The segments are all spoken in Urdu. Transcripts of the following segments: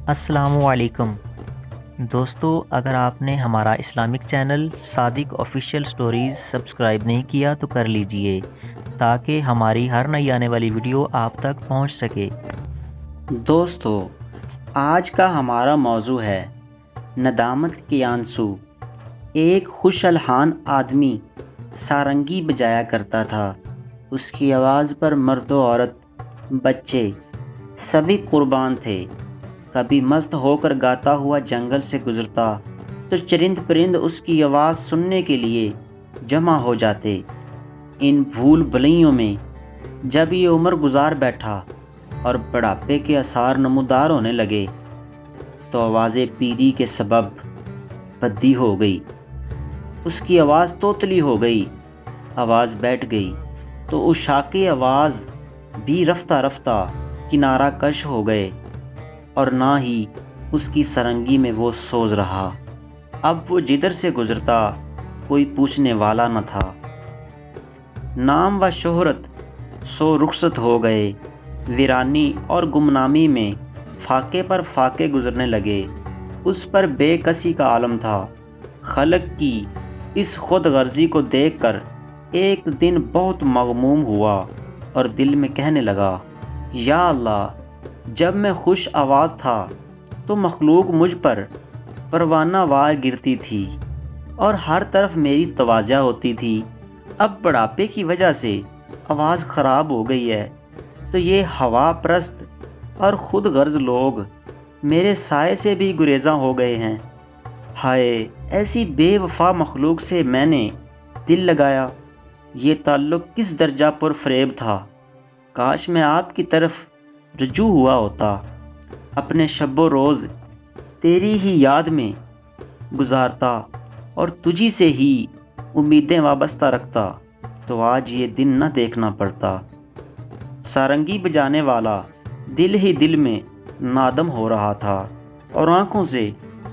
السلام علیکم دوستو، اگر آپ نے ہمارا اسلامک چینل صادق آفیشیل سٹوریز سبسکرائب نہیں کیا تو کر لیجئے تاکہ ہماری ہر نئی آنے والی ویڈیو آپ تک پہنچ سکے۔ دوستو، آج کا ہمارا موضوع ہے ندامت کے آنسو۔ ایک خوش الحان آدمی سارنگی بجایا کرتا تھا۔ اس کی آواز پر مرد و عورت، بچے سبھی قربان تھے۔ کبھی مست ہو کر گاتا ہوا جنگل سے گزرتا تو چرند پرند اس کی آواز سننے کے لیے جمع ہو جاتے۔ ان بھول بھلیوں میں جب یہ عمر گزار بیٹھا اور بڑھاپے کے آثار نمودار ہونے لگے تو آواز پیری کے سبب بدی ہو گئی۔ اس کی آواز توتلی ہو گئی، آواز بیٹھ گئی تو اشاکے آواز بھی رفتہ رفتہ کنارہ کش ہو گئے، اور نہ ہی اس کی سرنگی میں وہ سوز رہا۔ اب وہ جدھر سے گزرتا کوئی پوچھنے والا نہ تھا۔ نام و شہرت سو رخصت ہو گئے، ویرانی اور گمنامی میں فاقے پر فاقے گزرنے لگے۔ اس پر بے کسی کا عالم تھا۔ خلق کی اس خود غرضی کو دیکھ کر ایک دن بہت مغموم ہوا اور دل میں کہنے لگا، یا اللہ، جب میں خوش آواز تھا تو مخلوق مجھ پر پروانہ وار گرتی تھی اور ہر طرف میری تواضع ہوتی تھی۔ اب بڑھاپے کی وجہ سے آواز خراب ہو گئی ہے تو یہ ہوا پرست اور خود غرض لوگ میرے سائے سے بھی گریزاں ہو گئے ہیں۔ ہائے، ایسی بے وفا مخلوق سے میں نے دل لگایا۔ یہ تعلق کس درجہ پر فریب تھا۔ کاش میں آپ کی طرف رجوع ہوا ہوتا، اپنے شب و روز تیری ہی یاد میں گزارتا اور تجھی سے ہی امیدیں وابستہ رکھتا تو آج یہ دن نہ دیکھنا پڑتا۔ سارنگی بجانے والا دل ہی دل میں نادم ہو رہا تھا اور آنکھوں سے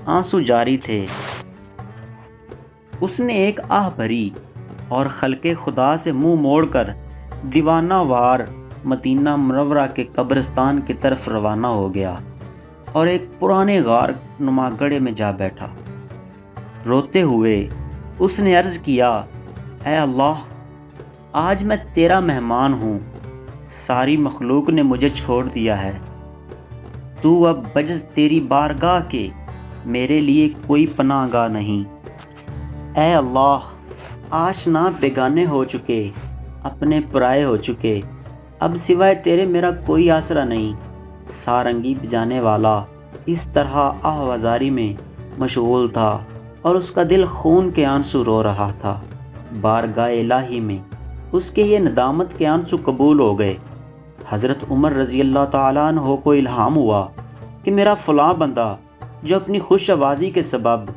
آنسو جاری تھے۔ اس نے ایک آہ بھری اور خلق خدا سے منہ موڑ کر دیوانہ وار مدینہ منورہ کے قبرستان کی طرف روانہ ہو گیا اور ایک پرانے غار نما گڑھے میں جا بیٹھا۔ روتے ہوئے اس نے عرض کیا، اے اللہ، آج میں تیرا مہمان ہوں۔ ساری مخلوق نے مجھے چھوڑ دیا ہے۔ تو اب بجز تیری بارگاہ کے میرے لیے کوئی پناہ گاہ نہیں۔ اے اللہ، آشنا بیگانے ہو چکے، اپنے پرائے ہو چکے، اب سوائے تیرے میرا کوئی آسرا نہیں۔ سارنگی بجانے والا اس طرح آہ وزاری میں مشغول تھا اور اس کا دل خون کے آنسو رو رہا تھا۔ بارگاہ الہی میں اس کے یہ ندامت کے آنسو قبول ہو گئے۔ حضرت عمر رضی اللہ تعالیٰ عنہ کو الہام ہوا کہ میرا فلاں بندہ جو اپنی خوش آوازی کے سبب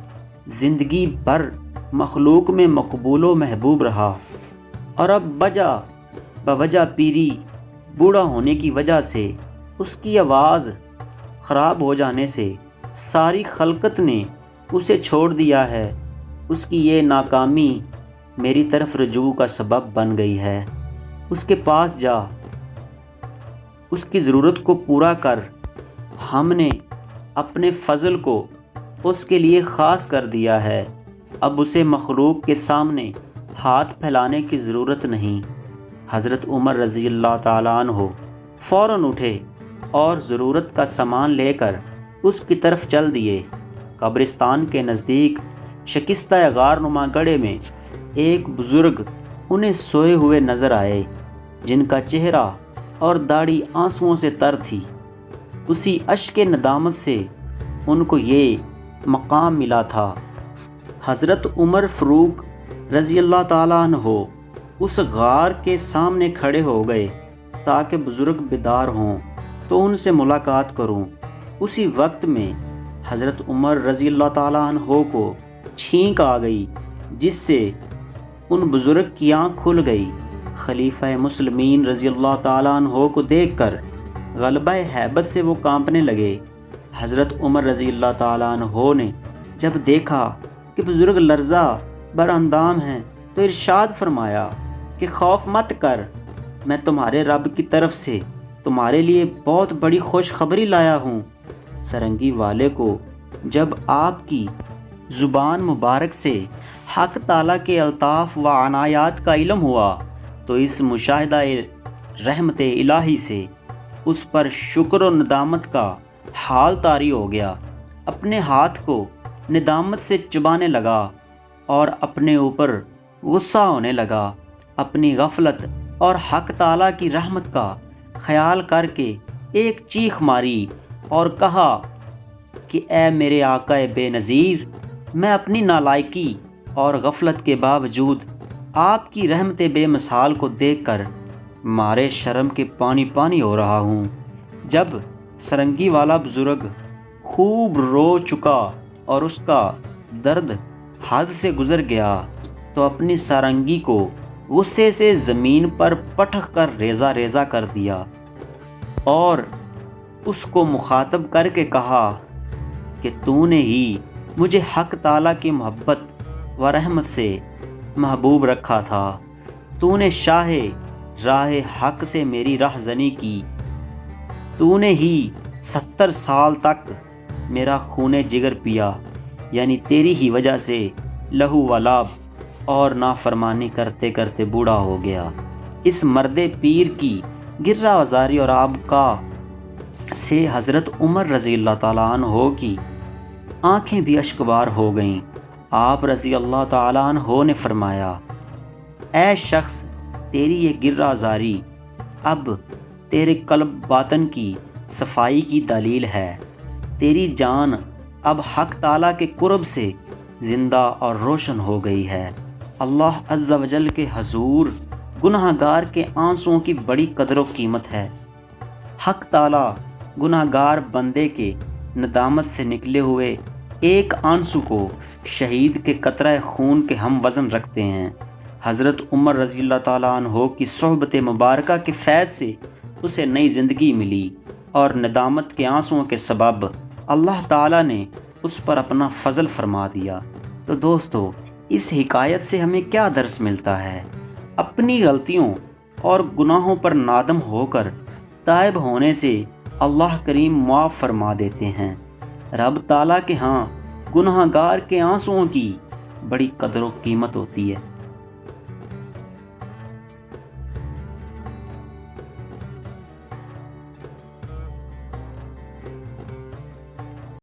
زندگی بھر مخلوق میں مقبول و محبوب رہا، اور اب بوجہ پیری بوڑھا ہونے کی وجہ سے اس کی آواز خراب ہو جانے سے ساری خلقت نے اسے چھوڑ دیا ہے، اس کی یہ ناکامی میری طرف رجوع کا سبب بن گئی ہے۔ اس کے پاس جا، اس کی ضرورت کو پورا کر۔ ہم نے اپنے فضل کو اس کے لیے خاص کر دیا ہے، اب اسے مخلوق کے سامنے ہاتھ پھیلانے کی ضرورت نہیں۔ حضرت عمر رضی اللہ تعالیٰ عنہ فوراً اٹھے اور ضرورت کا سامان لے کر اس کی طرف چل دیے۔ قبرستان کے نزدیک شکستہ غار نما گڑھے میں ایک بزرگ انہیں سوئے ہوئے نظر آئے، جن کا چہرہ اور داڑھی آنسوؤں سے تر تھی۔ اسی اشک ندامت سے ان کو یہ مقام ملا تھا۔ حضرت عمر فاروق رضی اللہ تعالیٰ عنہ اس غار کے سامنے کھڑے ہو گئے تاکہ بزرگ بیدار ہوں تو ان سے ملاقات کروں۔ اسی وقت میں حضرت عمر رضی اللہ تعالیٰ عنہ کو چھینک آ گئی، جس سے ان بزرگ کی آنکھ کھل گئی۔ خلیفہ مسلمین رضی اللہ تعالیٰ عنہ کو دیکھ کر غلبہ ہیبت سے وہ کانپنے لگے۔ حضرت عمر رضی اللہ تعالیٰ عنہ نے جب دیکھا کہ بزرگ لرزہ بر اندام ہیں تو ارشاد فرمایا کہ خوف مت کر، میں تمہارے رب کی طرف سے تمہارے لیے بہت بڑی خوشخبری لایا ہوں۔ سرنگی والے کو جب آپ کی زبان مبارک سے حق تعالیٰ کے الطاف و عنایات کا علم ہوا تو اس مشاہدہ رحمت الہی سے اس پر شکر و ندامت کا حال طاری ہو گیا۔ اپنے ہاتھ کو ندامت سے چبانے لگا اور اپنے اوپر غصہ ہونے لگا۔ اپنی غفلت اور حق تعالیٰ کی رحمت کا خیال کر کے ایک چیخ ماری اور کہا کہ اے میرے آقا بے نظیر، میں اپنی نالائکی اور غفلت کے باوجود آپ کی رحمت بے مثال کو دیکھ کر مارے شرم کے پانی پانی ہو رہا ہوں۔ جب سرنگی والا بزرگ خوب رو چکا اور اس کا درد حد سے گزر گیا تو اپنی سارنگی کو غصے سے زمین پر پٹک کر ریزہ ریزہ کر دیا اور اس کو مخاطب کر کے کہا کہ تو نے ہی مجھے حق تعالیٰ کی محبت و رحمت سے محبوب رکھا تھا، تو نے شاہ راہ حق سے میری رہزنی کی، تو نے ہی 70 سال تک میرا خون جگر پیا، یعنی تیری ہی وجہ سے لہو و لعب اور نافرمانی کرتے کرتے بوڑھا ہو گیا۔ اس مرد پیر کی گرہ وزاری اور آبکاہ سے حضرت عمر رضی اللہ تعالیٰ عنہ کی آنکھیں بھی اشکبار ہو گئیں۔ آپ رضی اللہ تعالیٰ عنہ نے فرمایا، اے شخص، تیری یہ گرہ زاری اب تیرے قلب باطن کی صفائی کی دلیل ہے۔ تیری جان اب حق تعالیٰ کے قرب سے زندہ اور روشن ہو گئی ہے۔ اللہ عز و جل کے حضور گناہ گار کے آنسوؤں کی بڑی قدر و قیمت ہے۔ حق تعالیٰ گناہ گار بندے کے ندامت سے نکلے ہوئے ایک آنسو کو شہید کے قطرہ خون کے ہم وزن رکھتے ہیں۔ حضرت عمر رضی اللہ تعالیٰ عنہ کی صحبت مبارکہ کے فیض سے اسے نئی زندگی ملی اور ندامت کے آنسوؤں کے سبب اللہ تعالیٰ نے اس پر اپنا فضل فرما دیا۔ تو دوستو، اس حکایت سے ہمیں کیا درس ملتا ہے؟ اپنی غلطیوں اور گناہوں پر نادم ہو کر تائب ہونے سے اللہ کریم معاف فرما دیتے ہیں۔ رب تعالیٰ کے ہاں گناہ گار کے آنسوؤں کی بڑی قدر و قیمت ہوتی ہے۔